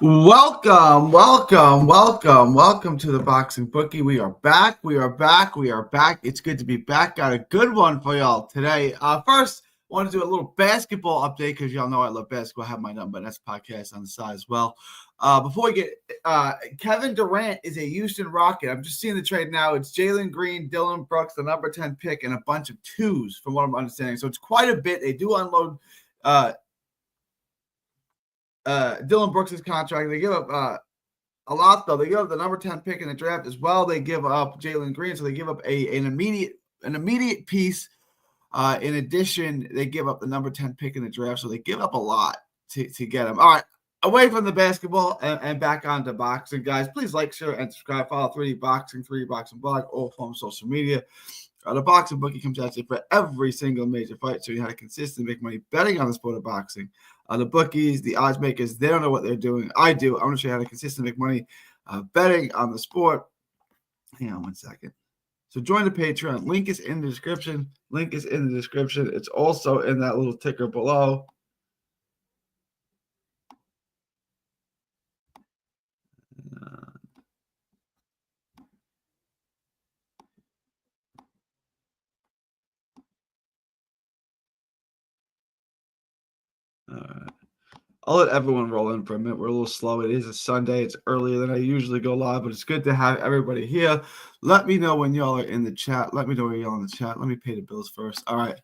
Welcome to the Boxing Bookie. We are back. It's good to be back. Got a good one for y'all today. First, I want to do a little basketball update because y'all know I love basketball. I have my number, that's podcast on the side as well. Before we get, Kevin Durant is a Houston Rocket. I'm just seeing the trade now. It's Jalen Green, Dylan Brooks, the number 10 pick, and a bunch of twos from what I'm understanding. So it's quite a bit. They do unload Dylan Brooks' contract. They give up a lot, though. They give up the number 10 pick in the draft as well. They give up Jalen Green, so they give up an immediate piece. In addition, they give up the number 10 pick in the draft, so they give up a lot to get him. All right, away from the basketball and back onto boxing, guys. Please like, share, and subscribe. Follow 3D Boxing Blog, all forms of social media. The Boxing Bookie comes out to you for every single major fight, so you have to consistently make money betting on the sport of boxing. The bookies, the odds makers, they don't know what they're doing. I do. I'm going to show you how to consistently make money betting on the sport. Hang on one second. So join the Patreon. Link is in the description. It's also in that little ticker below. All right. I'll let everyone roll in for a minute. We're a little slow. It is a Sunday. It's earlier than I usually go live, but it's good to have everybody here. Let me know when y'all are in the chat. Let me know when y'all in the chat. Let me pay the bills first. All right.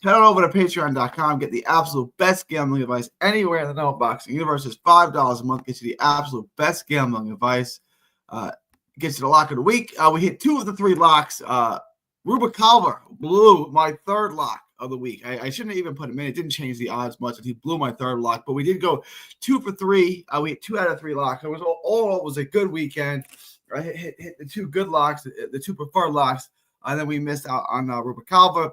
Head on over to patreon.com. Get the absolute best gambling advice anywhere in the no boxing universe. Is $5 a month. Gets you the absolute best gambling advice. Gets you the lock of the week. We hit 2 of the 3 locks. Rubalcaba blew my third lock of the week. I shouldn't have even put him in. It didn't change the odds much. He blew my third lock, but we did go 2 for 3. We hit 2 out of 3 locks. It was all was a good weekend. I hit the 2 good locks, the 2 preferred locks, and then we missed out on Rubalcaba.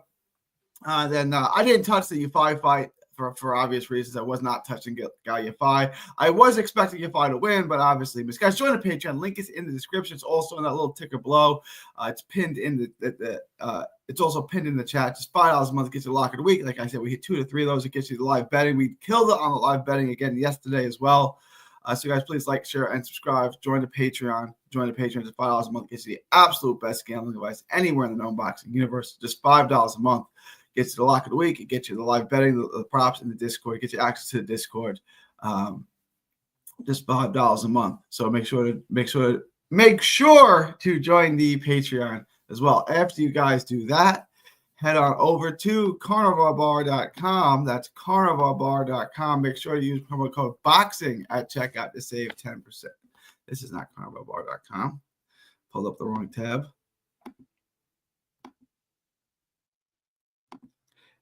Then I didn't touch the Yafai fight for obvious reasons. I was not touching Guy Yafai. I was expecting Yafai to win, but obviously missed. Guys, join the Patreon. Link is in the description. It's also in that little ticker below. It's pinned in it's also pinned in the chat. Just $5 a month gets you the lock of the week. Like I said, we hit 2 to 3 of those. It gets you the live betting. We killed it on the live betting again yesterday as well. So guys, please like, share, and subscribe. Join the Patreon. It's $5 a month. Gets you the absolute best gambling advice anywhere in the known boxing universe. Just $5 a month. Gets you the lock of the week. It gets you the live betting, the props in the Discord. It gets you access to the Discord. Just $5 a month. So make sure to join the Patreon as well. After you guys do that, head on over to carnivalbar.com. That's carnivalbar.com. Make sure you use promo code BOXING at checkout to save 10%. This is not carnivalbar.com. Pulled up the wrong tab.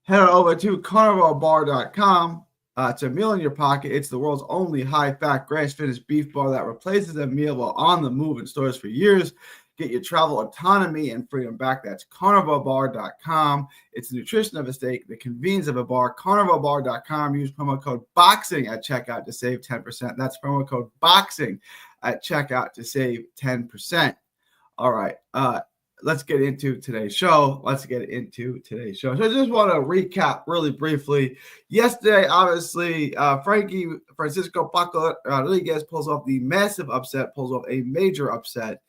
Head on over to carnivalbar.com. It's a meal in your pocket. It's the world's only high-fat, grass-finished beef bar that replaces a meal while on the move in stores for years. Get your travel autonomy and freedom back. That's carnivalbar.com. It's the nutrition of a steak, the convenience of a bar. Carnivalbar.com. Use promo code BOXING at checkout to save 10%. That's promo code BOXING at checkout to save 10%. All right. Let's get into today's show. So I just want to recap really briefly. Yesterday, obviously, Francisco Paco Rodriguez pulls off the massive upset, pulls off a major upset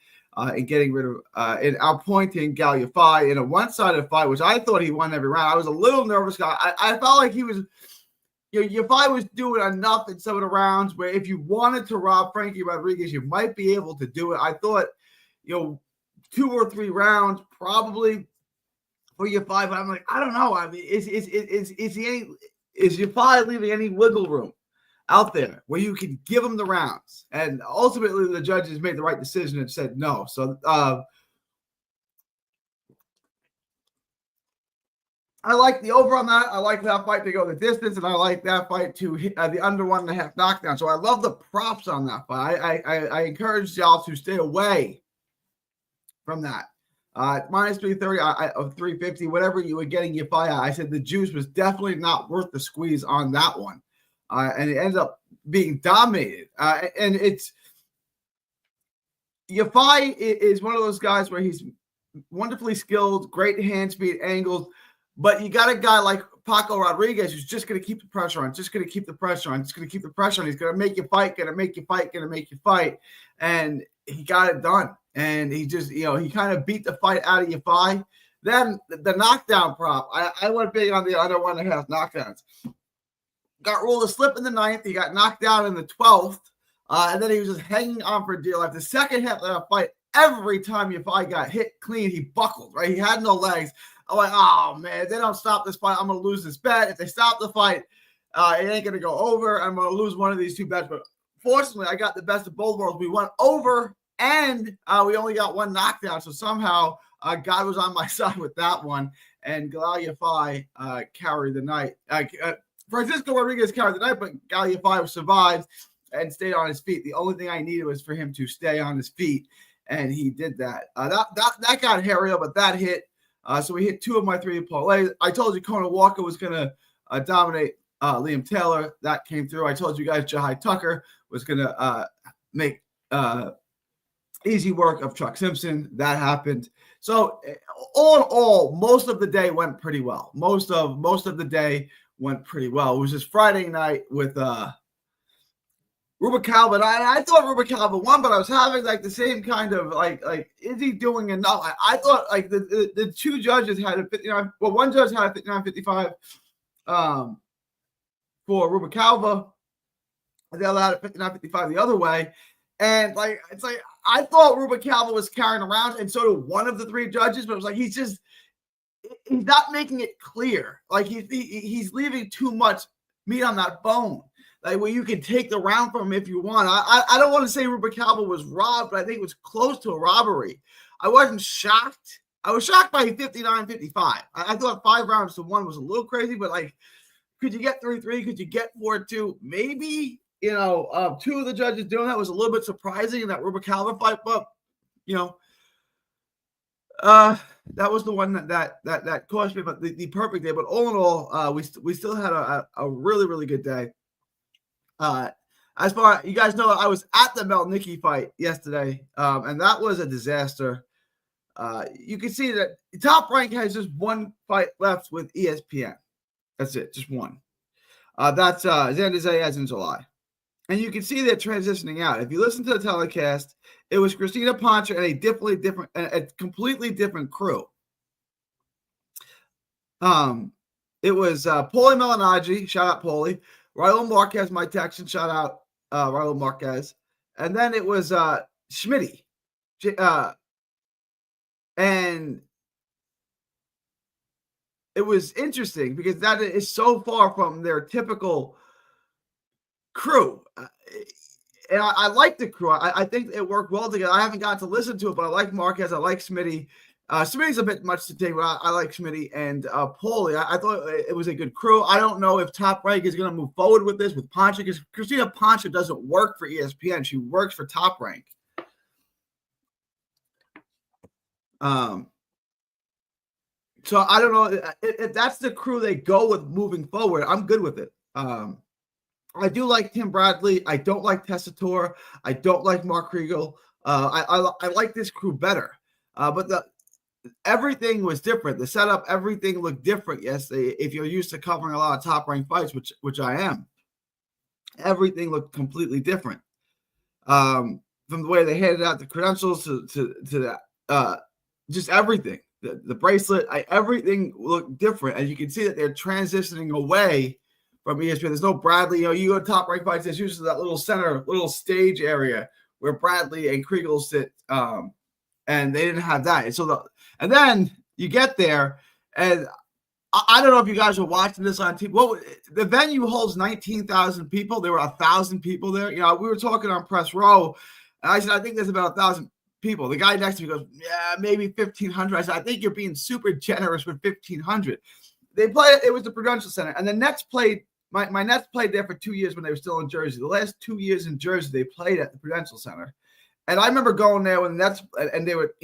in getting rid of, in outpointing Gal Yafai in a one-sided fight, which I thought he won every round. I was a little nervous. I felt like he was, Yafai was doing enough in some of the rounds where if you wanted to rob Frankie Rodriguez, you might be able to do it. I thought, 2 or 3 rounds probably for Yafai, but I'm like, I don't know. I mean, is Yafai leaving any wiggle room out there where you can give him the rounds? And ultimately, the judges made the right decision and said no. So I like the over on that. I like that fight to go the distance, and I like that fight to hit the under 1.5 knockdown. So I love the props on that fight. I encourage y'all to stay away from that. Minus 330 of 350, whatever you were getting Yafai. I said the juice was definitely not worth the squeeze on that one. And it ends up being dominated. And it's Yafai is one of those guys where he's wonderfully skilled, great hand speed angles, But you got a guy like Paco Rodriguez who's just going to keep the pressure on, just going to keep the pressure on, just going to keep the pressure on. He's going to make you fight, going to make you fight, going to make you fight. And he got it done. And he just, he kind of beat the fight out of Yafai. Then the knockdown prop, I went big on the under 1.5 knockdowns. Got ruled a slip in the 9th. He got knocked down in the 12th. And then he was just hanging on for dear life. The second half of that fight, every time Yafai got hit clean, he buckled, right? He had no legs. I'm like, oh, man, if they don't stop this fight, I'm going to lose this bet. If they stop the fight, it ain't going to go over. I'm going to lose one of these two bets. But fortunately, I got the best of both worlds. We went over, and we only got one knockdown. So somehow God was on my side with that one. And Galal Yafai carried the night. Francisco Rodriguez carried the night, but Galal Yafai survived and stayed on his feet. The only thing I needed was for him to stay on his feet, and he did that. That got hairy, but that hit. So we hit 2 of my 3 parlays. I told you Conan Walker was going to dominate Liam Taylor. That came through. I told you guys Jahai Tucker was going to make easy work of Chuck Simpson. That happened. So all in all, most of the day went pretty well. Most of the day went pretty well. It was just Friday night with Rubalcaba. I thought Rubalcaba won, but I was having like the same kind of like is he doing enough? I thought like the two judges had a 59. Well, one judge had a 59-55 for Rubalcaba, and the other had a 59-55 the other way. And like it's like I thought Rubalcaba was carrying around, and so did one of the 3 judges. But it was like he's not making it clear. Like he's leaving too much meat on that bone. Like where you can take the round from him if you want. I don't want to say Rubalcaba was robbed, but I think it was close to a robbery. I wasn't shocked. I was shocked by 59-55. I thought 5 rounds to 1 was a little crazy, but like, could you get 3-3? Could you get 4-2? Maybe. 2 of the judges doing that was a little bit surprising in that Rubalcaba fight, but that was the one that cost me, but the perfect day. But all in all, we still had a really, really good day. As far you guys know, I was at the Melnicki fight yesterday, and that was a disaster. You can see that Top Rank has just one fight left with ESPN. That's it, just one. That's Xander Zayas in July. And you can see they're transitioning out. If you listen to the telecast, it was Christina Poncher and a completely different crew. It was Paulie Malignaggi, shout out Paulie, Raul Marquez, my Texan, shout out Raul Marquez, and then it was Schmitty, and it was interesting because that is so far from their typical crew. And I like the crew. I think it worked well together. I haven't gotten to listen to it, but I like Marquez. I like Smitty. Smitty's a bit much to take, but I like Smitty and Paulie. I thought it was a good crew. I don't know if Top Rank is going to move forward with this with Poncho, because Christina Poncho doesn't work for ESPN. She works for Top Rank. So I don't know if that's the crew they go with moving forward. I'm good with it. I do like Tim Bradley. I don't like Tessitore. I don't like Mark Kriegel. I like this crew better. But everything was different. The setup, everything looked different yesterday. If you're used to covering a lot of top-ranked fights, which I am, everything looked completely different. From the way they handed out the credentials to that, just everything. The bracelet, everything looked different. And you can see that they're transitioning away from ESPN. There's no Bradley. You go to Top Rank fights, there's usually that little center, little stage area where Bradley and Kriegel sit, and they didn't have that. And then you get there, and I don't know if you guys were watching this on TV. The venue holds 19,000 people. There were 1,000 people there. We were talking on Press Row, and I said, I think there's about 1,000 people. The guy next to me goes, yeah, maybe 1,500. I said, I think you're being super generous with 1,500. They played. It was the Prudential Center, and the Nets played. My Nets played there for 2 years when they were still in Jersey. The last 2 years in Jersey, they played at the Prudential Center. And I remember going there when the Nets, and they were,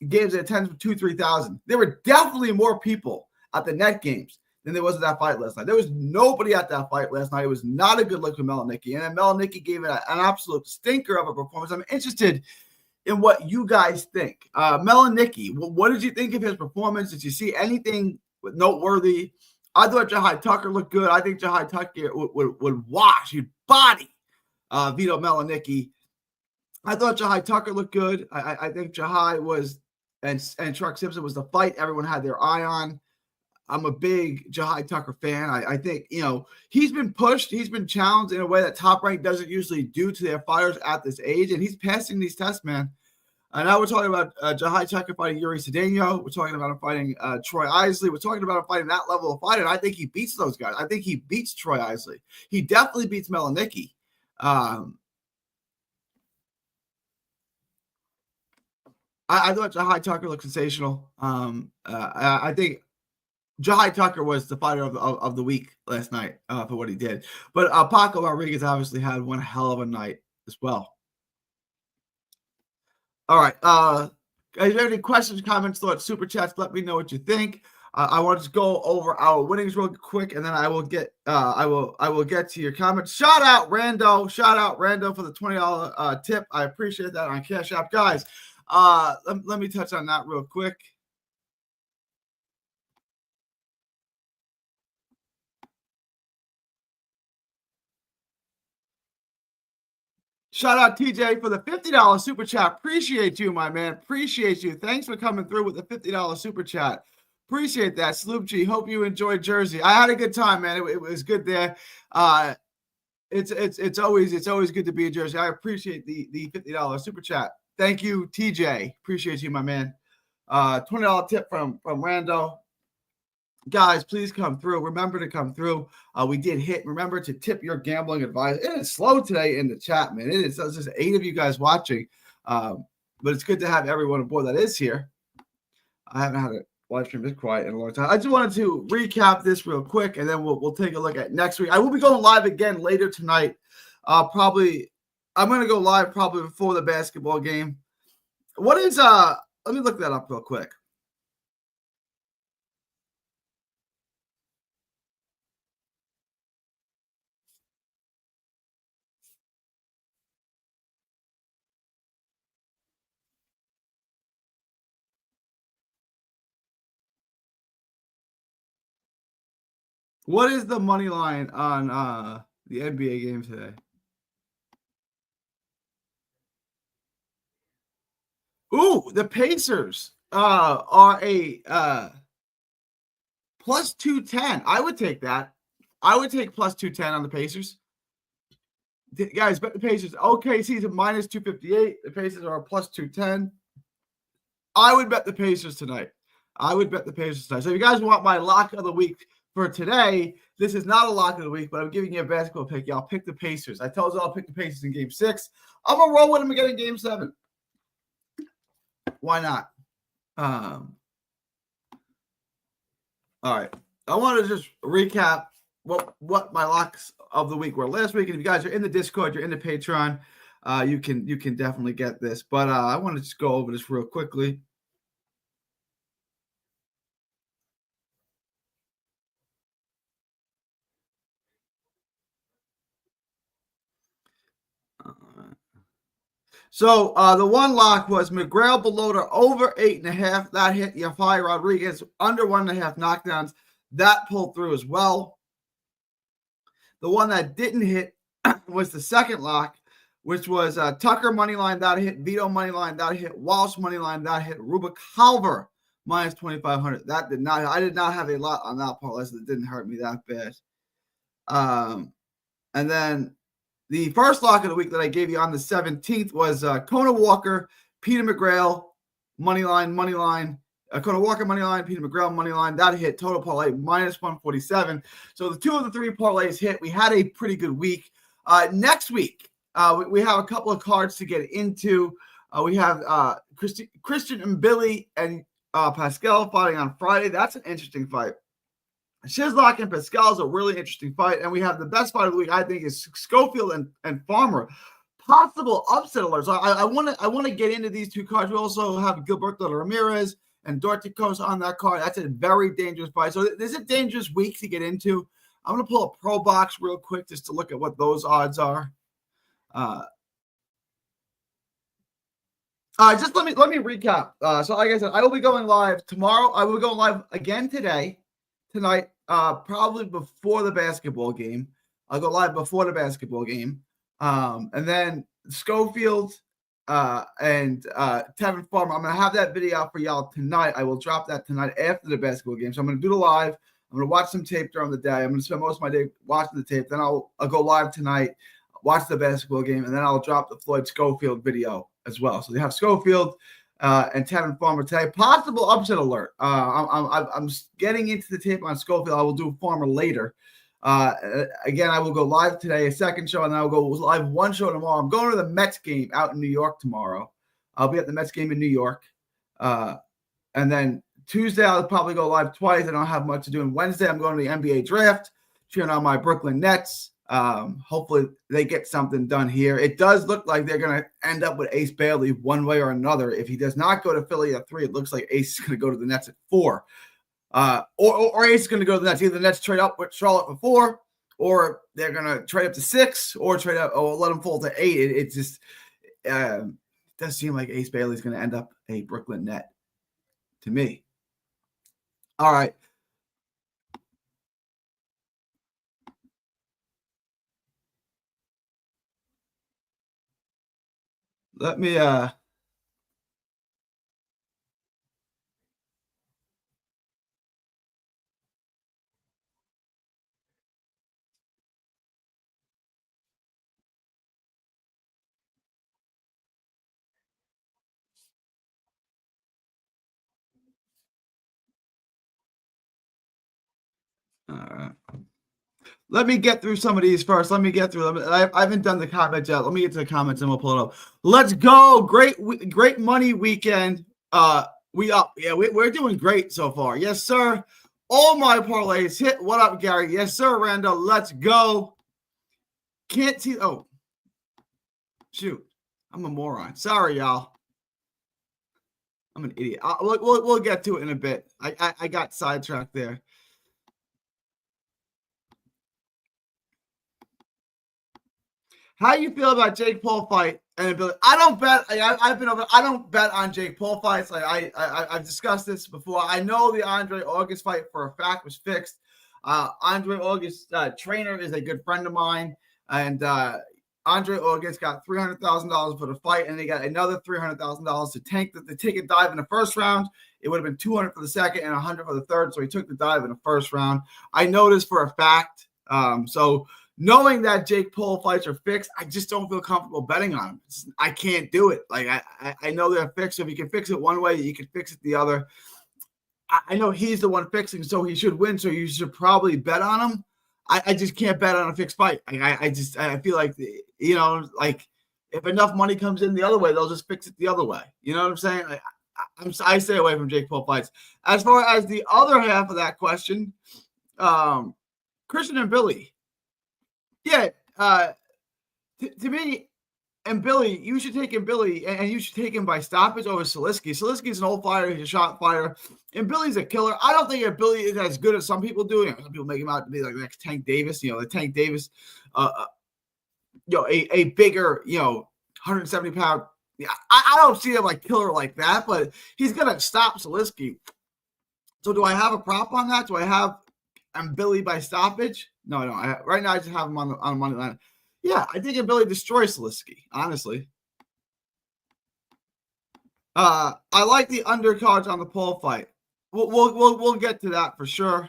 games that attended 2,000-3,000. There were definitely more people at the net games than there was at that fight last night. There was nobody at that fight last night. It was not a good look for Melnicki. And then Melnicki gave it an absolute stinker of a performance. I'm interested in what you guys think. Melnicki, what did you think of his performance? Did you see anything noteworthy. I thought Jahai Tucker looked good. I think Jahai Tucker would wash, he'd body Vito Melanicki. I thought Jahai Tucker looked good. I think Jahai was, and Truck Simpson was the fight everyone had their eye on. I'm a big Jahai Tucker fan. I think, he's been pushed. He's been challenged in a way that Top Rank doesn't usually do to their fighters at this age, and he's passing these tests, man. Now we're talking about Jahai Tucker fighting Yuri Cedeno. We're talking about him fighting Troy Isley. We're talking about him fighting that level of fight, and I think he beats those guys. I think he beats Troy Isley. He definitely beats Melanicki. I thought Jahai Tucker looked sensational. I think Jahai Tucker was the fighter of the week last night for what he did. But Paco Rodriguez obviously had one hell of a night as well. All right. If you have any questions, comments, thoughts, super chats, let me know what you think. I want to go over our winnings real quick, and then I will get to your comments. Shout out Rando for the $20 tip. I appreciate that on Cash App, guys. Let me touch on that real quick. Shout out TJ for the $50 super chat. Appreciate you, my man. Appreciate you. Thanks for coming through with the $50 super chat. Appreciate that. Sloop G, hope you enjoyed Jersey. I had a good time, man. It was good there. It's always good to be in Jersey. I appreciate the $50 super chat. Thank you, TJ. Appreciate you, my man. $20 tip from Rando. Guys, please come through. Remember to come through. We did hit. Remember to tip your gambling advice. It is slow today in the chat, man. It's just 8 of you guys watching. But it's good to have everyone aboard that is here. I haven't had a live stream this quiet in a long time. I just wanted to recap this real quick, and then we'll take a look at next week. I will be going live again later tonight. I'm going to go live probably before the basketball game. What is let me look that up real quick. What is the money line on the NBA game today? Ooh, the Pacers are a plus 210. I would take that. I would take plus 210 on the Pacers. Guys, bet the Pacers. OKC is a minus 258. The Pacers are a plus 210. I would bet the Pacers tonight. So if you guys want my lock of the week for today, this is not a lock of the week, but I'm giving you a basketball pick. Y'all pick the Pacers. I told you I'll pick the Pacers in Game 6. I'm going to roll with them again in Game 7. Why not? All right. I want to just recap what my locks of the week were last week. And if you guys are in the Discord, you're in the Patreon, you can definitely get this. But I want to just go over this real quickly. So the one lock was McGrail Belota over 8.5. That hit Yafai Rodriguez under 1.5 knockdowns. That pulled through as well. The one that didn't hit was the second lock, which was Tucker moneyline. That hit Vito moneyline. That hit Walsh moneyline. That hit Ruba-Calver minus 2,500. That did not. I did not have a lot on that parlay, so it didn't hurt me that bad. And then the first lock of the week that I gave you on the 17th was Kona Walker, Peter McGrail, moneyline. Kona Walker, moneyline, Peter McGrail, moneyline. That hit total parlay, minus 147. So the 2 of the 3 parlays hit. We had a pretty good week. Next week, we have a couple of cards to get into. We have Christian and Billy and Pascal fighting on Friday. That's an interesting fight. Shizlock and Pascal is a really interesting fight. And we have the best fight of the week, I think, is Scoffield and Farmer. Possible upset alerts. I want to get into these 2 cards. We also have Gilberto Ramirez and Dorticos on that card. That's a very dangerous fight. So this is a dangerous week to get into. I'm going to pull a pro box real quick just to look at what those odds are. Just let me recap. So like I said, I will be going live tomorrow. I will go live again today. tonight, probably before the basketball game. I'll go live before the basketball game. And then Schofield and Tevin Farmer, I'm going to have that video out for y'all tonight. I will drop that tonight after the basketball game. So I'm going to do the live. I'm going to watch some tape during the day. I'm going to spend most of my day watching the tape. Then I'll go live tonight, watch the basketball game, and then I'll drop the Floyd Scoffield video as well. So they have Schofield and Tevin Farmer today. Possible upset alert. I'm getting into the tape on Schofield. I will do Farmer later. Again, I will go live today, a second show, and then I'll go live one show tomorrow. I'm going to the Mets game out in New York tomorrow. I'll be at the Mets game in New York. And then Tuesday, I'll probably go live twice. I don't have much to do. And Wednesday, I'm going to the NBA draft, cheering on my Brooklyn Nets. Hopefully they get something done here. It does look like they're going to end up with Ace Bailey one way or another. If he does not go to Philly at 3, it looks like Ace is going to go to the Nets at 4. Or Ace is going to go to the Nets. Either the Nets trade up with Charlotte for 4, or they're going to trade up to 6, or trade up or let them fall to 8. It just does seem like Ace Bailey is going to end up a Brooklyn Net to me. All right. Let me let me get through some of these first. Let me get through them. I haven't done the comments yet. Let me get to the comments and we'll pull it up. Let's go. Great money weekend. We up. Yeah, we're doing great so far. Yes, sir. All my parlays hit. What up, Gary? Yes, sir, Randall. Let's go. Can't see. Oh, shoot. I'm a moron. Sorry, y'all. I'm an idiot. We'll get to it in a bit. I got sidetracked there. How you feel about Jake Paul fight and Billy? I don't bet. I don't bet on Jake Paul fights. I've discussed this before. I know the Andre August fight for a fact was fixed. Andre August's trainer is a good friend of mine, and Andre August got $300,000 for the fight, and they got another $300,000 to take a dive in the first round. It would have been $200 for the second and $100 for the third. So he took the dive in the first round. I know this for a fact. So knowing that Jake Paul fights are fixed, I just don't feel comfortable betting on him. I can't do it. Like I know they're fixed. So if you can fix it one way, you can fix it the other. I know he's the one fixing, so he should win. So you should probably bet on him. I just can't bet on a fixed fight. I feel like, like if enough money comes in the other way, they'll just fix it the other way. You know what I'm saying? I stay away from Jake Paul fights. As far as the other half of that question, Christian and Billy. Yeah, to me and Billy, you should take him, Billy, and you should take him by stoppage over Salisky. Salisky's an old fighter, he's a shot fighter, and Billy's a killer. I don't think that Billy is as good as some people do. Some people make him out to be like the next Tank Davis. The Tank Davis, a bigger, 170-pound. Yeah, I don't see him like killer like that, but he's gonna stop Salisky. So do I have a prop on that? Do I have Billy by stoppage? No, I don't. Right now, I just have him on money line. Yeah, I think Billy destroys Salisky, honestly. I like the undercards on the Paul fight. We'll get to that for sure.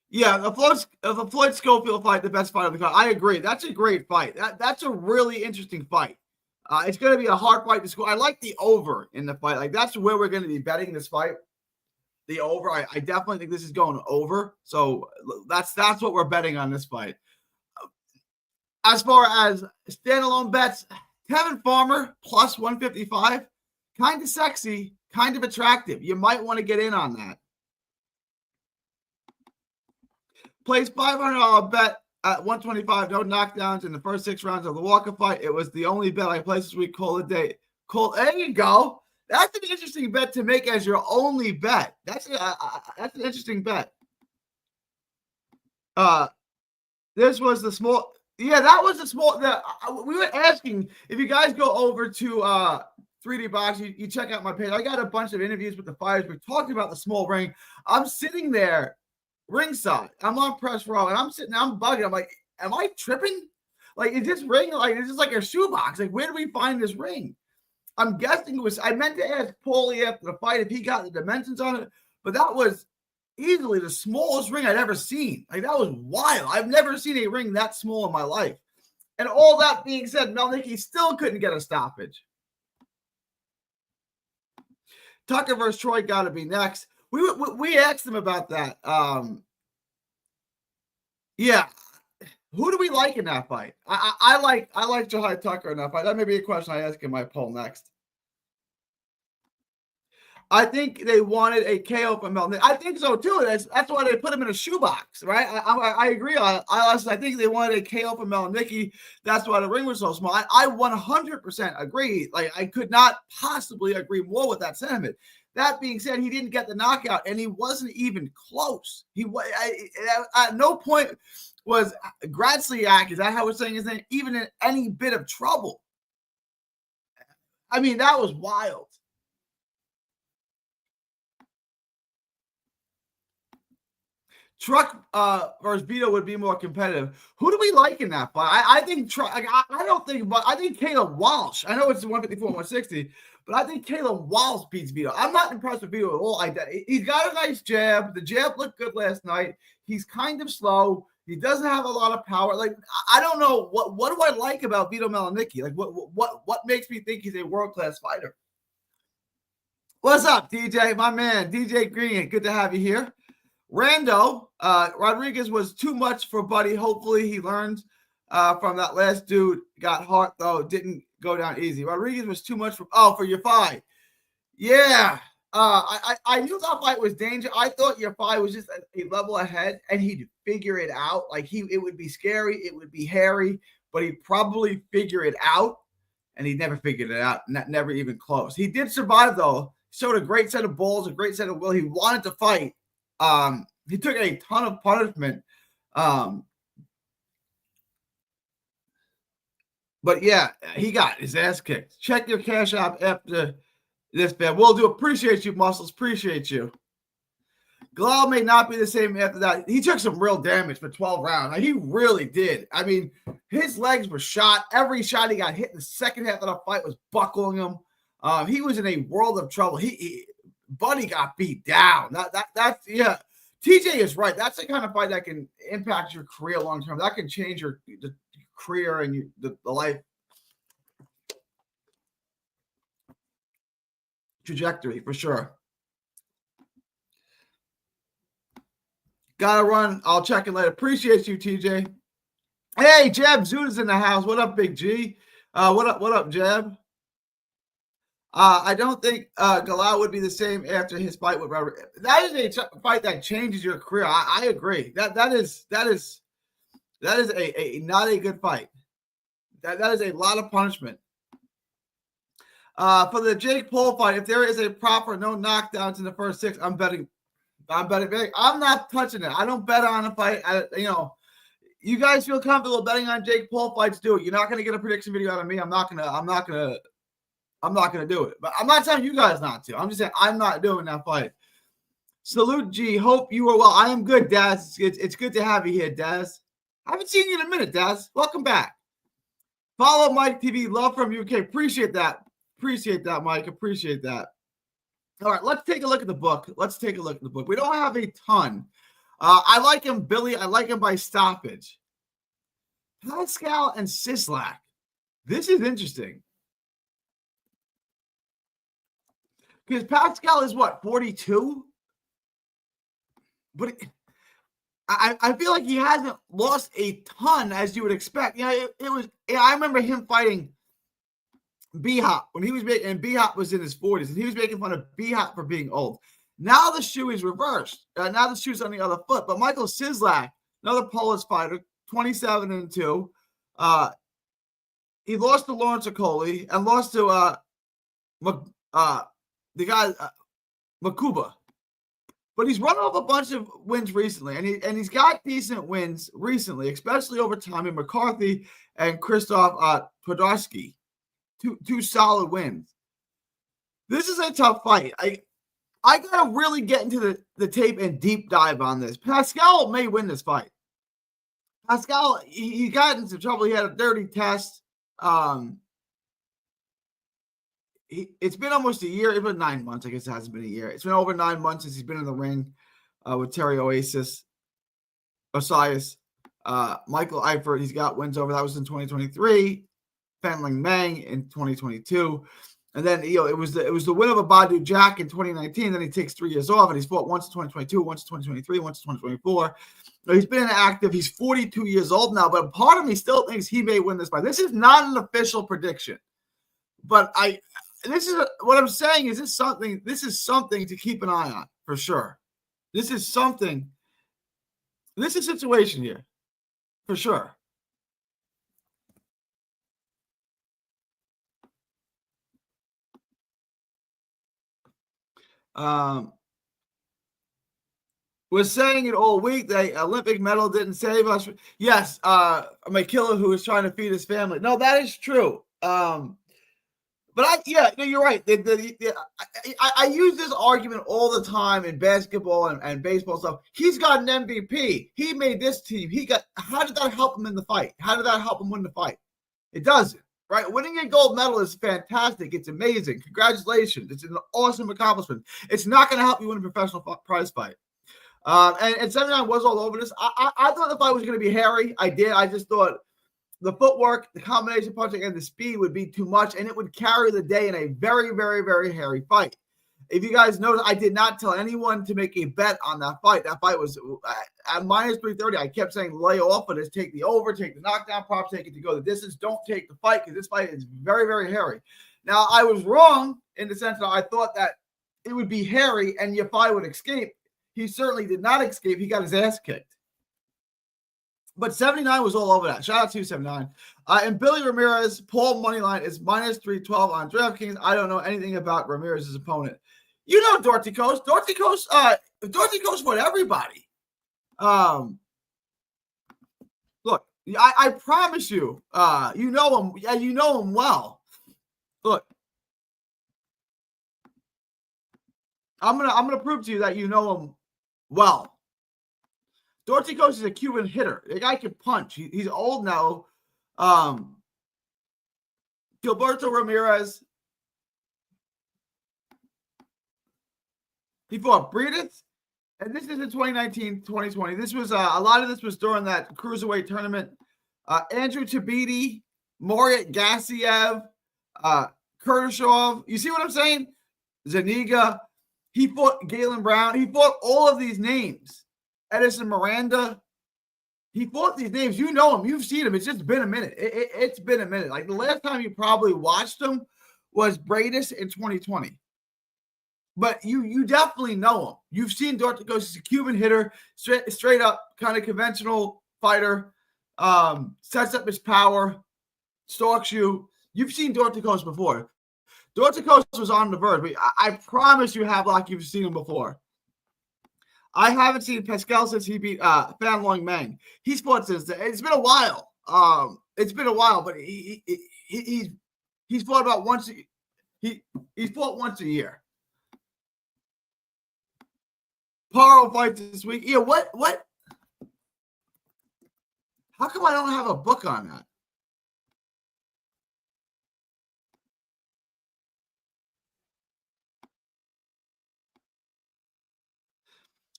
Yeah, the Floyd Scoffield fight, the best fight of the card. I agree. That's a great fight. That's a really interesting fight. It's going to be a hard fight to score. I like the over in the fight. Like that's where we're going to be betting this fight. The over. I definitely think this is going over. So that's what we're betting on this fight. As far as standalone bets, Kevin Farmer plus 155, kind of sexy, kind of attractive. You might want to get in on that. Plays $500 bet at 125, no knockdowns in the first 6 rounds of the Walker fight. It was the only bet I placed this week. Call it a day. There you go. That's an interesting bet to make as your only bet. That's an interesting bet. This was the small. Yeah, that was the small. We were asking if you guys go over to 3D Box, you check out my page. I got a bunch of interviews with the fighters. We're talking about the small ring. I'm sitting there ringside. I'm on press row, and I'm bugging. I'm like, am I tripping? Like, is this ring, like, is this like a shoebox? Like, where do we find this ring? I'm guessing it was, I meant to ask Paulie after the fight if he got the dimensions on it, but that was easily the smallest ring I'd ever seen. Like, that was wild. I've never seen a ring that small in my life. And all that being said, Melnicki still couldn't get a stoppage. Tucker versus Troy got to be next. We asked him about that. Yeah. Who do we like in that fight? I like Jahai Tucker in that fight. That may be a question I ask in my poll next. I think they wanted a KO from Melnicki. I think so too. That's why they put him in a shoebox, right? I agree. I think they wanted a KO from Melnicki. That's why the ring was so small. I 100% agree. Like, I could not possibly agree more with that sentiment. That being said, he didn't get the knockout, and he wasn't even close. At no point was Gradsliak, is that how we're saying his name, even in any bit of trouble. I mean, that was wild. Truck versus Vito would be more competitive. Who do we like in that fight? I think Truck. I think Caleb Walsh. I know it's 154, 160, but I think Caleb Walsh beats Vito. I'm not impressed with Vito at all. He's got a nice jab. The jab looked good last night. He's kind of slow. He doesn't have a lot of power. Like, I don't know what do I like about Vito Melnicki? Like, what makes me think he's a world-class fighter? What's up, DJ? My man, DJ Green. Good to have you here. Rando, Rodriguez was too much for Buddy. Hopefully he learned from that last dude. Got hurt, though. Didn't go down easy. Rodriguez was too much for your fight. Yeah. I knew that fight was dangerous. I thought your fight was just a level ahead, and he'd figure it out. Like, it would be scary. It would be hairy, but he'd probably figure it out, and he never figured it out. Never even close. He did survive, though. Showed a great set of balls, a great set of will. He wanted to fight. He took a ton of punishment. But yeah, he got his ass kicked. Check your cash app after this, man. We'll do. Appreciate you, Muscles. Appreciate you. Galal may not be the same after that. He took some real damage for 12 rounds. Like, he really did. I mean, his legs were shot. Every shot he got hit in the second half of the fight was buckling him. He was in a world of trouble. Buddy got beat down. That's yeah. TJ is right. That's the kind of fight that can impact your career long term. That can change your career and the life trajectory for sure. Gotta run. I'll check in later. Appreciate you, TJ. Hey, Jeb Zuda's in the house. What up, Big G? What up, Jeb? I don't think Galal would be the same after his fight with Robert. That is a fight that changes your career. I agree. That is a not a good fight. That is a lot of punishment. For the Jake Paul fight, if there is a proper no knockdowns in the first 6, I'm betting big. I'm not touching it. I don't bet on a fight. You guys feel comfortable betting on Jake Paul fights? Do it. You're not going to get a prediction video out of me. I'm not gonna do it. But I'm not telling you guys not to. I'm just saying I'm not doing that fight. Salute, G. Hope you are well. I am good, Daz. It's good to have you here, Daz. I haven't seen you in a minute, Daz. Welcome back. Follow Mike TV. Love from UK. Appreciate that. Appreciate that, Mike. Appreciate that. All right, let's take a look at the book. We don't have a ton. I like him, Billy. I like him by stoppage. Pascal and Sislak. This is interesting. Because Pascal is what, 42? But I feel like he hasn't lost a ton as you would expect. I remember him fighting B-Hop when he was making, and B-Hop was in his 40s, and he was making fun of B-Hop for being old. Now the shoe is reversed. Now the shoe's on the other foot. But Michael Sislak, another Polish fighter, 27-2. He lost to Lawrence Okoli and lost to the guy Makuba. But he's run off a bunch of wins recently, and he's got decent wins recently, especially over Tommy McCarthy and Krzysztof Podolski. Two solid wins. This is a tough fight. I gotta really get into the tape and deep dive on this. Pascal may win this fight. Pascal, he got into trouble. He had a dirty test. It's been almost a year. It's been 9 months. I guess it hasn't been a year. It's been over 9 months since he's been in the ring with Terry Osias. Michael Eifert, he's got wins over. That was in 2023. Fanling Mang in 2022. And then, it was the win of Abadu Jack in 2019. Then he takes 3 years off, and he's fought once in 2022, once in 2023, once in 2024. He's been inactive. He's 42 years old now, but part of me still thinks he may win this fight. This is not an official prediction, but what I'm saying is this is something to keep an eye on for sure. This is a situation here for sure. We're saying it all week. The Olympic medal didn't save us. Yes, my killer who was trying to feed his family. No, that is true. But you're right. I use this argument all the time in basketball and baseball stuff. He's got an MVP. He made this team. How did that help him in the fight? How did that help him win the fight? It doesn't. Right? Winning a gold medal is fantastic. It's amazing. Congratulations. It's an awesome accomplishment. It's not going to help you win a professional prize fight. And 79 was all over this. I thought the fight was going to be hairy. I did. I just thought the footwork, the combination punching, and the speed would be too much, and it would carry the day in a very, very, very hairy fight. If you guys notice, I did not tell anyone to make a bet on that fight. That fight was at minus 330. I kept saying lay off of this, take the over, take the knockdown prop, take it to go the distance. Don't take the fight because this fight is very, very hairy. Now, I was wrong in the sense that I thought that it would be hairy and Yafai would escape. He certainly did not escape. He got his ass kicked. But 79 was all over that. Shout out to you, 79. And Billy Ramirez, Paul Moneyline is minus 312 on DraftKings. I don't know anything about Ramirez's opponent. You know Dorticos. Dorticos fought everybody. Look, I promise you, you know him. Yeah, you know him well. Look, I'm gonna prove to you that you know him well. Dorticos is a Cuban hitter. The guy can punch. He's old now. Gilberto Ramirez. He fought Breedis. And this is in 2019, 2020. This was a lot of this was during that cruiserweight tournament. Andrew Tabiti, Moriat Gassiev, Kurtishov. You see what I'm saying? Zaniga. He fought Galen Brown. He fought all of these names. Edison Miranda. He fought these names. You know him. You've seen him. It's just been a minute. It's been a minute. Like the last time you probably watched him was Breidis in 2020. But you definitely know him. You've seen Dorticos. He's a Cuban hitter, straight up kind of conventional fighter. Sets up his power, stalks you. You've seen Dorticos before. Dorticos was on the verge, but I promise you have like you've seen him before. I haven't seen Pascal since he beat Fanling Mang. He's fought since then. It's been a while. But he's fought about once. He's fought once a year. Paro fights this week. Yeah, what? How come I don't have a book on that?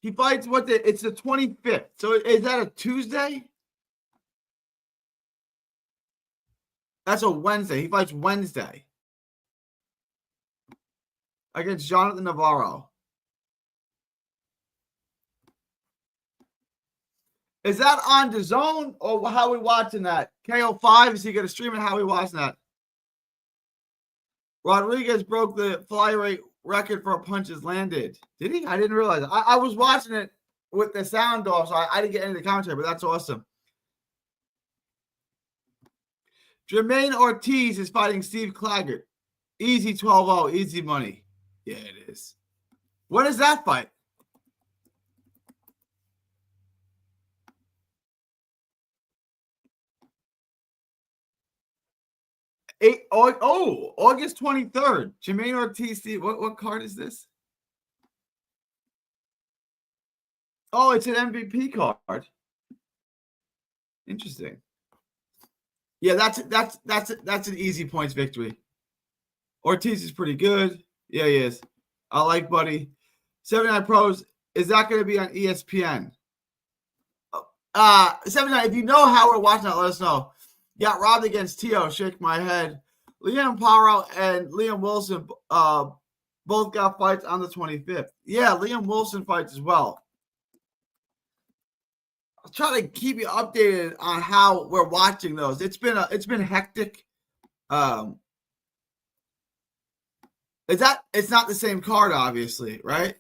He fights it's the 25th. So is that a Tuesday? That's a Wednesday. He fights Wednesday against Jonathan Navarro. Is that on the zone or how are we watching that? KO5, is he going to stream it? How are we watching that? Rodriguez broke the flyweight record for punches landed. Did he? I didn't realize it. I was watching it with the sound off, so I didn't get any of the commentary, but that's awesome. Jermaine Ortiz is fighting Steve Claggett. Easy 12-0, easy money. Yeah, it is. When is that fight? August 23rd. Jermaine Ortiz. What card is this? Oh, it's an MVP card. Interesting. Yeah, that's an easy points victory. Ortiz is pretty good. Yeah, he is. I like Buddy. 79 Pros. Is that going to be on ESPN? 79. If you know how we're watching that, let us know. Got robbed against Tio. Shake my head. Liam Paro and Liam Wilson both got fights on the 25th. Yeah, Liam Wilson fights as well. I'll try to keep you updated on how we're watching those. It's been hectic. It's not the same card, obviously, right?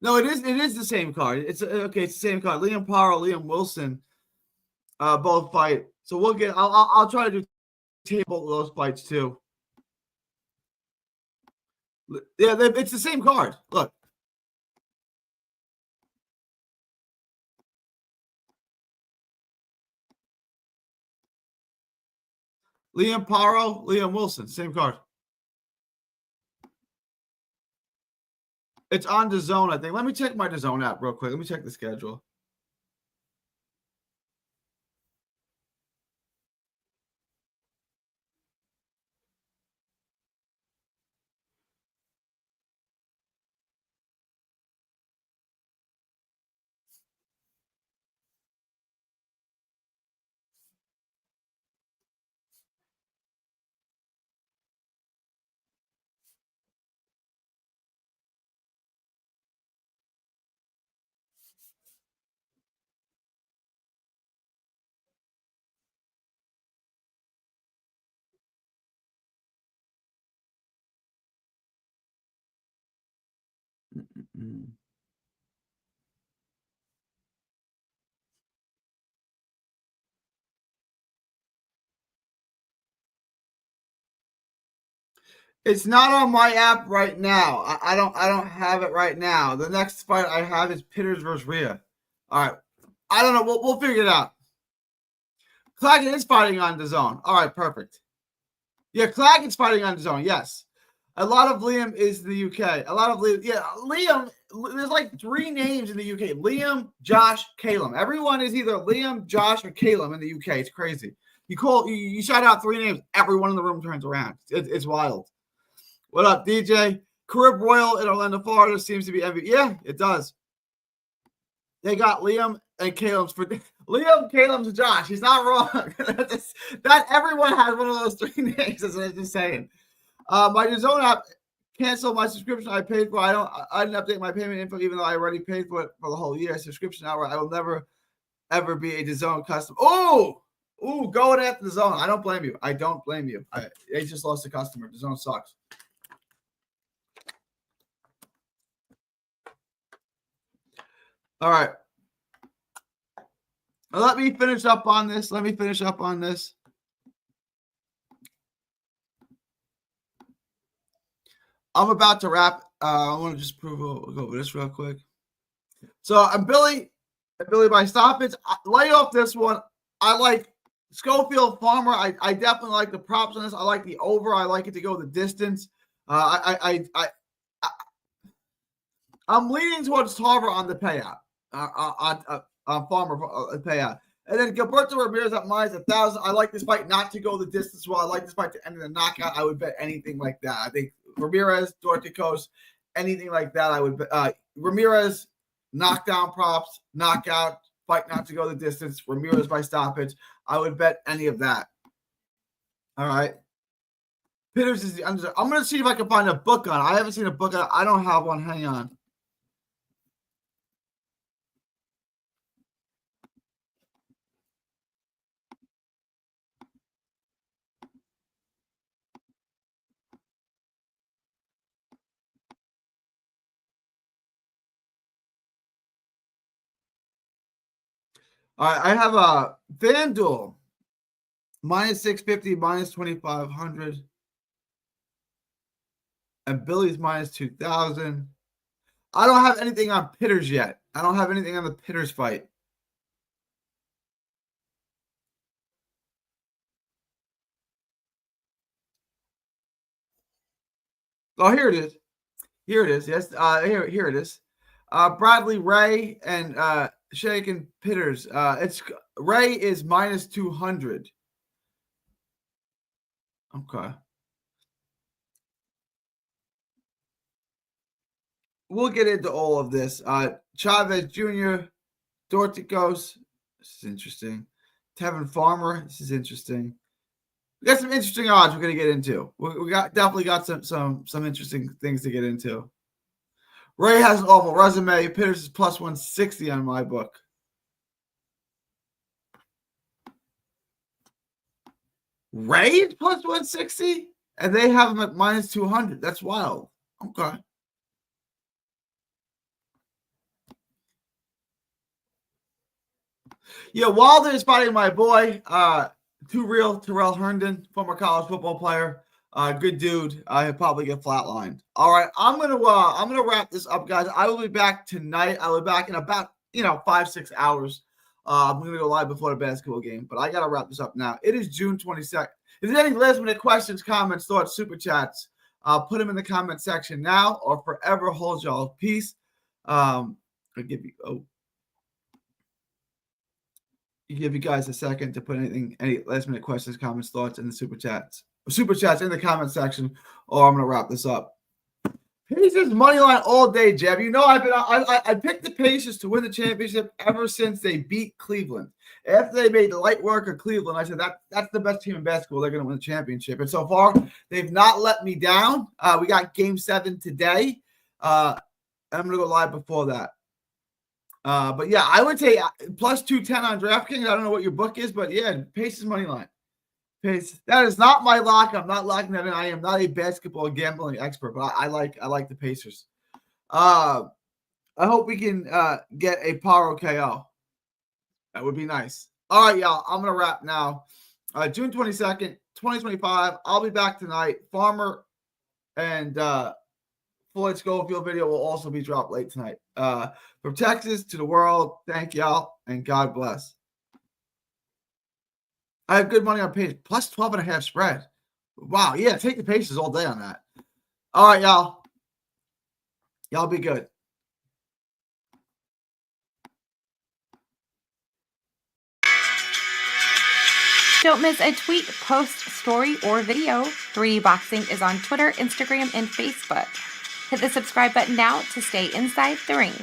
No, it is the same card. It's the same card. Liam Paro, Liam Wilson, both fight. So we'll get. I'll try to do table those fights too. Yeah, it's the same card. Look. Liam Paro, Liam Wilson, same card. It's on DAZN, I think. Let me check my DAZN app real quick. Let me check the schedule. It's not on my app right now. I don't have it right now. The next fight I have is Pitters versus Rhea. All right. I don't know. We'll figure it out. Claggett is fighting on DAZN. All right, perfect. Yeah, Claggett's fighting on DAZN. Yes. A lot of Liam is the UK. A lot of Liam. Yeah, Liam. There's like 3 names in the UK. Liam, Josh, Calum. Everyone is either Liam, Josh, or Calum in the UK. It's crazy. You shout out 3 names. Everyone in the room turns around. It's wild. What up, DJ? Carib Royal in Orlando, Florida seems to be MVP. Yeah, it does. They got Liam and Calum's for Liam, Calum's, and Josh. He's not wrong. that everyone has one of those 3 names. That's what I'm just saying. My DAZN app canceled my subscription I paid for. I didn't update my payment info, even though I already paid for it for the whole year. Subscription hour. I will never ever be a DAZN customer. Going after DAZN. I don't blame you. I don't blame you. They just lost a customer. DAZN sucks. All right. Let me finish up on this. I'm about to wrap. I want to just we'll go over this real quick. So I'm Billy by stoppage. Lay off this one. I like Schofield Farmer. I definitely like the props on this. I like the over. I like it to go the distance. I'm leaning towards Tarver on the payout. On Farmer payout. And then Gilberto Ramirez at -1,000. I like this fight not to go the distance well. I like this fight to end in a knockout. I would bet anything like that. I think Ramirez, Dorticos, anything like that. I would bet Ramirez, knockdown props, knockout, fight not to go the distance, Ramirez by stoppage. I would bet any of that. All right. Pitters is the under. I'm going to see if I can find a book on it. I haven't seen a book on it. I don't have one. Hang on. All right, I have a FanDuel -650, -2,500, and Billy's -2,000. I don't have anything on Pitters yet. I don't have anything on the Pitters fight. Oh, here it is. Here it is. Yes. Here it is. Bradley Ray and Shaken Pitters. It's Ray is minus 200. Okay. We'll get into all of this. Chavez Jr., Dorticos. This is interesting. Tevin Farmer. This is interesting. We got some interesting odds we're going to get into. We definitely got some interesting things to get into. Ray has an awful resume. Pitters is plus 160 on my book. Ray is plus 160? And they have him at minus 200. That's wild. Okay. Yeah, Wilder is fighting my boy, Too Real Terrell Herndon, former college football player. Good dude. He'll probably get flatlined. All right, I'm gonna wrap this up, guys. I will be back tonight. I will be back in about 5-6 hours. I'm gonna go live before the basketball game, but I gotta wrap this up now. It is June 22nd. If there's any last minute questions, comments, thoughts, super chats, put them in the comment section now or forever hold y'all peace. I'll give you guys a second to put any last minute questions, comments, thoughts in the super chats in the comment section, or I'm gonna wrap this up. Pacers money line all day, Jeb. I picked the Pacers to win the championship ever since they beat Cleveland. After they made the light work of Cleveland, I said that's the best team in basketball. They're going to win the championship. And so far, they've not let me down. We got Game 7 today. I'm going to go live before that. But yeah, I would say plus 210 on DraftKings. I don't know what your book is, but yeah, Pacers money line. Pace. That is not my lock. I'm not locking that in. I am not a basketball gambling expert, but I like the Pacers. I hope we can get a Paro KO. That would be nice. All right, y'all. I'm gonna wrap now. June 22nd, 2025. I'll be back tonight. Farmer and Floyd Scoffield video will also be dropped late tonight. From Texas to the world, thank y'all and God bless. I have good money on Pacers. Plus 12.5 spread. Wow. Yeah, take the Pacers all day on that. All right, y'all. Y'all be good. Don't miss a tweet, post, story, or video. 3D Boxing is on Twitter, Instagram, and Facebook. Hit the subscribe button now to stay inside the ring.